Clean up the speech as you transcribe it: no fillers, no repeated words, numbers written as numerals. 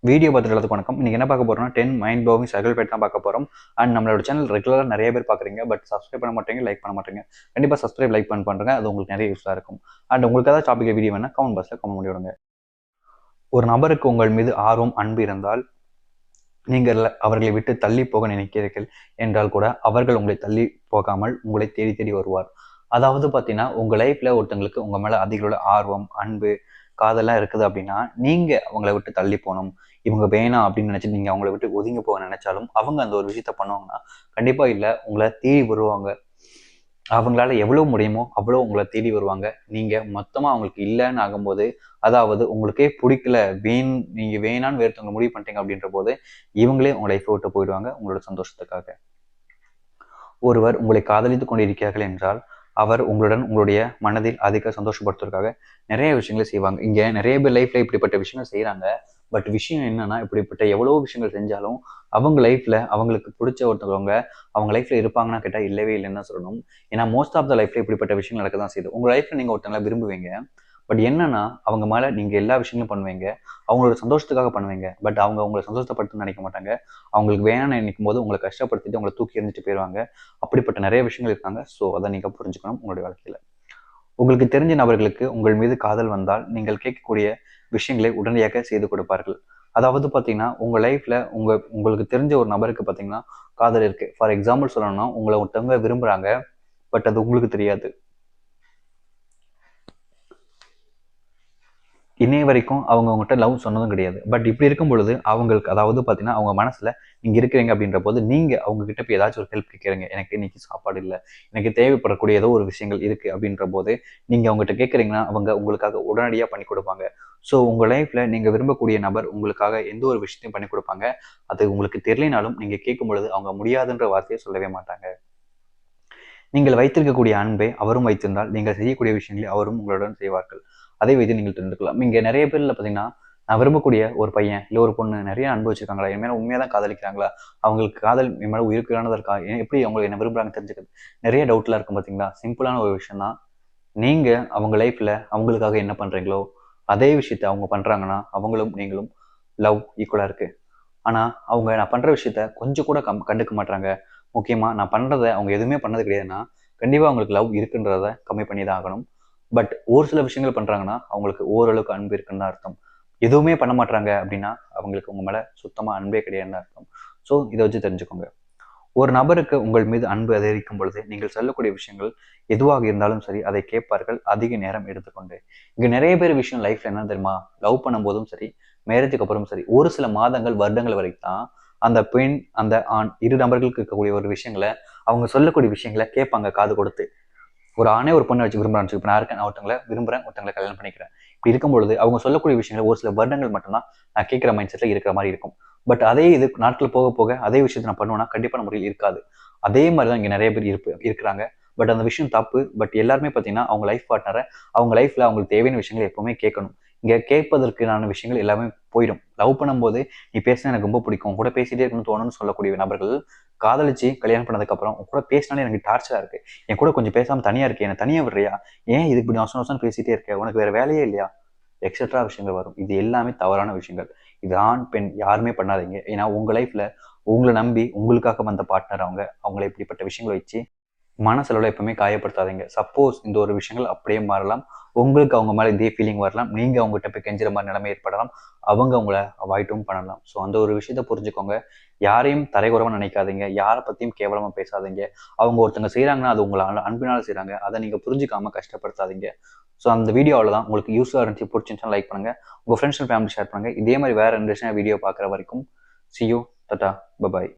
Video பார்த்துட்டு எல்லாத்துக்கும் வணக்கம். இன்னைக்கு என்ன பார்க்க போறோம்னா 10 மைண்ட் ப்ளோவிங் சைக்கிள் பேட் தான் பார்க்க போறோம். அண்ட் நம்மளோட சேனல் ரெகுலராக நிறைய பேர் பார்க்குறீங்க, பட் சப்ஸ்கிரைப் பண்ண மாட்டீங்க, லைக் பண்ண மாட்டீங்க. கண்டிப்பாக சப்ஸ்கிரைப் லைக் பண்ணுங்க, அது உங்களுக்கு நிறைய யூஸ்ஃபுல்லாக இருக்கும். அண்ட் உங்களுக்கு ஏதாவது டாபிக் வீடியோ வேணா கமெண்ட் பாக்ஸில் கமெண்ட் பண்ணி விடுங்க. ஒரு நபருக்கு உங்கள் மீது ஆர்வம், அன்பு இருந்தால் நீங்கள் அவர்களை விட்டு தள்ளி போக நினைக்கிறீர்கள் என்றால் கூட அவர்கள் உங்களை தள்ளி போகாமல் உங்களை தேடி தேடி வருவார். அதாவது பார்த்தீங்கன்னா, உங்கள் லைஃப்பில் ஒருத்தங்களுக்கு உங்கள் மேலே அதிகளோட ஆர்வம், அன்பு, காதெல்லாம் இருக்குது அப்படின்னா, நீங்கள் அவங்கள விட்டு தள்ளி போகணும், இவங்க வேணாம் அப்படின்னு நினச்சி நீங்கள் அவங்கள விட்டு ஒதுங்கி போக நினைச்சாலும் அவங்க அந்த ஒரு விஷயத்த பண்ணுவாங்கன்னா கண்டிப்பாக இல்லை, உங்களை தேடி வருவாங்க. அவங்களால எவ்வளோ முடியுமோ அவ்வளோ உங்களை தேடி வருவாங்க. நீங்கள் மொத்தமாக அவங்களுக்கு இல்லைன்னு ஆகும்போது, அதாவது உங்களுக்கே பிடிக்கல, நீங்கள் வேணான்னு வேறுத்தவங்க முடிவு பண்ணிட்டீங்க அப்படின்ற போது இவங்களே உங்கள் லைஃப்பை விட்டு போயிடுவாங்க உங்களோட சந்தோஷத்துக்காக. ஒருவர் உங்களை காதலித்து கொண்டிருக்கிறார்கள் என்றால் அவர் உங்களுடைய மனதில் அதிக சந்தோஷப்படுத்துவதற்காக நிறைய விஷயங்களை செய்வாங்க. இங்கே நிறைய பேர் லைஃப்ல இப்படிப்பட்ட விஷயங்கள் செய்கிறாங்க. பட் விஷயம் என்னன்னா, இப்படிப்பட்ட எவ்வளோ விஷயங்கள் செஞ்சாலும் அவங்க லைஃப்ல அவங்களுக்கு பிடிச்ச ஒருத்தவங்க அவங்க லைஃப்ல இருப்பாங்கன்னா கேட்டால் இல்லவே இல்லைன்னு தான் சொல்லணும். ஏன்னா மோஸ்ட் ஆஃப் த லைஃப்ல இப்படிப்பட்ட விஷயங்கள் நடக்க தான் செய்யுது. உங்கள் லைஃப்ல நீங்கள் ஒருத்தங்களை விரும்புவீங்க, பட் என்னன்னா அவங்க மேலே நீங்கள் எல்லா விஷயங்களும் பண்ணுவீங்க, அவங்களோட சந்தோஷத்துக்காக பண்ணுவீங்க. பட் அவங்க உங்களை சந்தோஷப்படுத்த நினைக்க மாட்டாங்க. அவங்களுக்கு வேணும்னு நினைக்கும் போது உங்களை கஷ்டப்படுத்திட்டு உங்களை தூக்கி எறிஞ்சிட்டு போயிடுவாங்க. அப்படிப்பட்ட நிறைய விஷயங்கள் இருக்காங்க. ஸோ அதை நீங்கள் புரிஞ்சுக்கணும் உங்களுடைய வாழ்க்கையில். உங்களுக்கு தெரிஞ்ச நபர்களுக்கு உங்கள் மீது காதல் வந்தால் நீங்கள் கேட்கக்கூடிய விஷயங்களை உடனடியாக செய்து கொடுப்பார்கள். அதாவது பார்த்தீங்கன்னா, உங்கள் லைஃப்பில் உங்களுக்கு தெரிஞ்ச ஒரு நபருக்கு பார்த்தீங்கன்னா காதல் இருக்குது. ஃபார் எக்ஸாம்பிள் சொல்லணும்னா, உங்களை ஒருத்தவங்க விரும்புகிறாங்க, பட் அது உங்களுக்கு தெரியாது. இன்னைய வரைக்கும் அவங்க உங்கள்கிட்ட லவ் சொன்னதும் கிடையாது. பட் இப்படி இருக்கும் பொழுது அவங்களுக்கு, அதாவது பார்த்தீங்கன்னா, அவங்க மனசில் நீங்கள் இருக்கிறீங்க அப்படின்ற போது நீங்கள் அவங்ககிட்ட போய் ஏதாச்சும் ஒரு ஹெல்ப் கேட்குறீங்க. எனக்கு இன்னைக்கு சாப்பாடு இல்லை, எனக்கு தேவைப்படக்கூடிய ஏதோ ஒரு விஷயங்கள் இருக்குது அப்படின்ற போது நீங்கள் அவங்ககிட்ட கேட்குறீங்கன்னா அவங்க உங்களுக்காக உடனடியாக பண்ணி கொடுப்பாங்க. ஸோ உங்கள் லைஃப்பில் நீங்கள் விரும்பக்கூடிய நபர் உங்களுக்காக எந்த ஒரு விஷயத்தையும் பண்ணி கொடுப்பாங்க. அது உங்களுக்கு தெரியலனாலும் நீங்கள் கேட்கும் பொழுது அவங்க முடியாதுன்ற வார்த்தையை சொல்லவே மாட்டாங்க. நீங்கள் வைத்திருக்கக்கூடிய அன்பை அவரும் வைத்திருந்தால் நீங்கள் செய்யக்கூடிய விஷயங்களை அவரும் உங்களுடன் செய்வார்கள். அதை வைத்து நீங்கள் தெரிந்துக்கலாம். இங்கே நிறைய பேர்ல பார்த்தீங்கன்னா, நான் விரும்பக்கூடிய ஒரு பையன் இல்லை ஒரு பொண்ணு நிறைய அன்பு வச்சிருக்காங்களா, என் மேலே உண்மையாக தான் காதலிக்கிறாங்களா, அவங்களுக்கு காதல் என் மேலே உயிருக்கானதாக இருக்கா, எப்படி அவங்க என்ன விரும்புகிறாங்க தெரிஞ்சுக்கிறது நிறைய டவுட்லாம் இருக்கும் பார்த்தீங்களா. சிம்பிளான ஒரு விஷயம் தான். நீங்கள் அவங்க லைஃப்பில் அவங்களுக்காக என்ன பண்ணுறீங்களோ அதே விஷயத்த அவங்க பண்ணுறாங்கன்னா அவங்களும் நீங்களும் லவ் ஈக்குவலாக இருக்குது. ஆனால் அவங்க நான் பண்ணுற விஷயத்த கொஞ்சம் கூட கண்டுக்க மாட்டாங்க. முக்கியமாக நான் பண்ணுறத அவங்க எதுவுமே பண்ணது கிடையாதுன்னா கண்டிப்பாக அவங்களுக்கு லவ் இருக்குன்றத கம்மி பண்ணி தான் ஆகணும். பட் ஒரு சில விஷயங்கள் பண்ணுறாங்கன்னா அவங்களுக்கு ஓரளவுக்கு அன்பு இருக்குன்னு தான் அர்த்தம். எதுவுமே பண்ண மாட்டாங்க அப்படின்னா அவங்களுக்கு உங்கள் மேலே சுத்தமாக அன்பே கிடையாதுன்னு அர்த்தம். ஸோ இதை வச்சு தெரிஞ்சுக்கோங்க. ஒரு நபருக்கு உங்கள் மீது அன்பு அதிகரிக்கும் பொழுது நீங்கள் சொல்லக்கூடிய விஷயங்கள் எதுவாக இருந்தாலும் சரி அதை கேட்பார்கள் அதிக நேரம் எடுத்துக்கொண்டு. இங்கே நிறைய பேர் விஷயம் லைஃப்ல என்ன தெரியுமா, லவ் பண்ணும்போதும் சரி மேரேஜுக்கு அப்புறம் சரி ஒரு சில மாதங்கள் வருடங்கள் வரைக்கும் தான் அந்த பெண் அந்த ஆண் இரு நபர்களுக்கு இருக்கக்கூடிய ஒரு விஷயங்களை அவங்க சொல்லக்கூடிய விஷயங்களை கேட்பாங்க காது கொடுத்து. ஒரு ஆணே ஒரு பொண்ணை வச்சு விரும்புறான்னு இப்போ நான் இருக்கேன், நான் ஒருத்தங்களை விரும்புறேன், ஒருத்தங்களை கல்யாணம் பண்ணிக்கிறேன். இப்படி இருக்கும்பொழுது அவங்க சொல்லக்கூடிய விஷயங்கள் ஒரு சில வருடங்கள் மட்டும்தான் நான் கேட்குற மைண்ட் செட்டில் இருக்கிற மாதிரி இருக்கும். பட் அதே இது நாட்கள் போக போக அதே விஷயத்தை நான் பண்ணுவேன்னா கண்டிப்பான முறையில் இருக்காது. அதே மாதிரி தான் இங்கே நிறைய பேர் இருக்கிறாங்க. பட் அந்த விஷயம் தப்பு. பட் எல்லாருமே பார்த்தீங்கன்னா அவங்க லைஃப் பார்ட்னரை அவங்க லைஃப்பில் அவங்களுக்கு தேவையான விஷயங்கள் எப்பவுமே கேட்கணும். இங்கே கேட்பதற்கான விஷயங்கள் எல்லாமே போயிடும். லவ் பண்ணும்போது நீ பேசினா எனக்கு ரொம்ப பிடிக்கும், கூட பேசிட்டே இருக்கணும்னு தோணுன்னு சொல்லக்கூடிய நபர்கள் காதலிச்சு கல்யாணம் பண்ணதுக்கப்புறம் உன் கூட பேசினாலே எனக்கு டார்ச்சராக இருக்குது, என் கூட கொஞ்சம் பேசாமல் தனியாக இருக்கேன், என்னை தனியாக விடுறியா, ஏன் இதுக்கு இப்படி வருஷம் பேசிகிட்டே இருக்கேன், உனக்கு வேறு வேலையே இல்லையா, எக்ஸெட்ரா விஷயங்கள் வரும். இது எல்லாமே தவறான விஷயங்கள். இது ஆண் பெண் யாருமே பண்ணாதீங்க. ஏன்னா உங்கள் லைஃப்பில் உங்களை நம்பி உங்களுக்காக வந்த பார்ட்னர் அவங்கள இப்படிப்பட்ட விஷயங்களை வச்சு மனசளவில் எப்பவுமே காயப்படுத்தாதீங்க. சப்போஸ் இந்த ஒரு விஷயங்கள் அப்படியே மாறலாம், உங்களுக்கு அவங்க மேலே இதே ஃபீலிங் வரலாம், நீங்கள் அவங்ககிட்ட போய் கெஞ்சுற மாதிரி நிலைமை ஏற்படலாம், அவங்க அவங்கள அவாய்டும் பண்ணலாம். ஸோ அந்த ஒரு விஷயத்த புரிஞ்சுக்கோங்க. யாரையும் தரைக்குறவாக நினைக்காதீங்க, யாரை பற்றியும் கேவலமாக பேசாதீங்க. அவங்க ஒருத்தங்க செய்கிறாங்கன்னா அது உங்களை அன்பினால் செய்கிறாங்க, அதை நீங்கள் புரிஞ்சுக்காம கஷ்டப்படுத்தாதீங்க. ஸோ அந்த வீடியோவில் தான் உங்களுக்கு யூஸ்ஃபுல்லாக இருந்துச்சு, பிடிச்சிருந்துச்சுன்னா லைக் பண்ணுங்கள், உங்கள் ஃப்ரெண்ட்ஸ் அண்ட் ஃபேமிலி ஷேர் பண்ணுங்கள். இதே மாதிரி வேறு ரெண்டு விஷயம் வீடியோ பார்க்குற வரைக்கும் see you, tata, bye bye.